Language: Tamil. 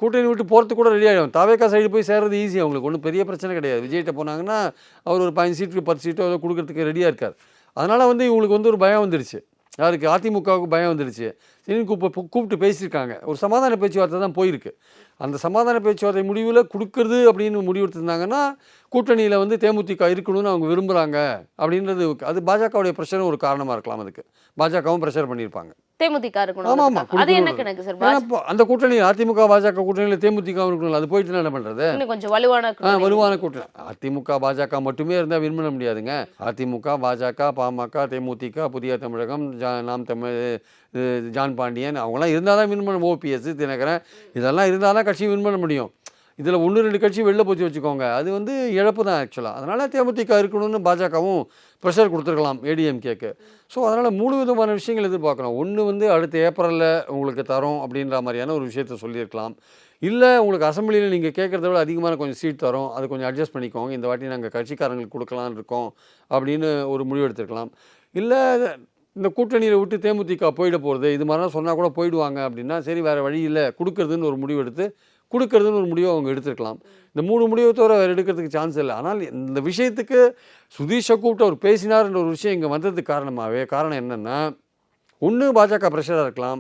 கூட்டணி விட்டு போகிறதுக்கு கூட ரெடி ஆகிடும். தாவேக்கா சைடு போய் சேர்றது ஈஸி, அவங்களுக்கு ஒன்றும் பெரிய பிரச்சனை கிடையாது. விஜய்கிட்ட போனாங்கன்னா அவர் ஒரு 15 சீட்டுக்கு 10 சீட்டோ ஏதோ கொடுக்கறதுக்கு ரெடியாக இருக்கார். அதனால் வந்து இவங்களுக்கு வந்து ஒரு பயம் வந்துடுச்சு. யாருக்கு? அதிமுகவுக்கு பயம் வந்துடுச்சு. கூப்பிட்டு பேசியிருக்காங்க. ஒரு சமாதான பேச்சுவார்த்தை தான் போயிருக்கு. அந்த சமாதான பேச்சுவார்த்தை முடிவில் கொடுக்குறது அப்படின்னு முடிவெடுத்திருந்தாங்கன்னா கூட்டணியில் வந்து தேமுதிக இருக்கணும்னு அவங்க விரும்புகிறாங்க அப்படின்றது. அது பாஜகவுடைய ப்ரெஷரும் ஒரு காரணமாக இருக்கலாம். அதுக்கு பாஜகவும் ப்ரெஷர் பண்ணியிருப்பாங்க. தேமுதிக இருக்கணும். ஆமாம் ஆமாம், அது என்ன கணக்கு சார்? ஏன்னா அந்த கூட்டணி அதிமுக பாஜக கூட்டணியில் தேமுதிக இருக்கணும். அது போயிட்டு என்ன பண்ணுறது? இன்னும் கொஞ்சம் வலுவான கூட்டணி. அதிமுக பாஜக மட்டுமே இருந்தால் வின் பண்ண முடியாதுங்க. அதிமுக பாஜக பாமக தேமுதிக புதிய தமிழகம் நாம் தமிழ் ஜான் பாண்டியன் அவங்களாம் இருந்தால் தான் வின் பண்ண. ஓபிஎஸ் தினகரன் இதெல்லாம் இருந்தால் தான் கட்சி வின் பண்ண முடியும். இதில் 1-2 கட்சி வெளில போச்சு வச்சுக்கோங்க, அது வந்து இழப்பு தான் ஆக்சுவலாக. அதனால் தேமுதிக இருக்கணும்னு பாஜகவும் ப்ரெஷர் கொடுத்துருக்கலாம் ஏடிஎம்கேக்கு. ஸோ அதனால் 3 விதமான விஷயங்கள் எதிர்பார்க்கணும். ஒன்று வந்து அடுத்த ஏப்ரலில் உங்களுக்கு தரோம் அப்படின்ற மாதிரியான ஒரு விஷயத்த சொல்லியிருக்கலாம். இல்லை உங்களுக்கு அசம்பிளியில் நீங்கள் கேட்குறத விட அதிகமான கொஞ்சம் சீட் தரோம், அது கொஞ்சம் அட்ஜஸ்ட் பண்ணிக்கோங்க, இந்த வாட்டி நாங்கள் கட்சிக்காரங்களுக்கு கொடுக்கலான்னு இருக்கோம் அப்படின்னு ஒரு முடிவு எடுத்துருக்கலாம். இல்லை இந்த கூட்டணியில் விட்டு தேமுதிக போயிட போகிறது இது மாதிரிலாம் சொன்னால் கூட போயிடுவாங்க அப்படின்னா சரி வேறு வழி இல்லை கொடுக்குறதுன்னு ஒரு முடிவு எடுத்து கொடுக்கறதுன்னு ஒரு முடிவை அவங்க எடுத்துருக்கலாம். இந்த 3 முடிவை தவிர வேறு எடுக்கிறதுக்கு சான்ஸ் இல்லை. ஆனால் இந்த விஷயத்துக்கு சுதீஷை கூப்பிட்டு அவர் பேசினார்ன்ற ஒரு விஷயம் இங்கே வந்ததுக்கு காரணம் என்னென்னா, ஒன்று பாஜக ப்ரெஷராக இருக்கலாம்,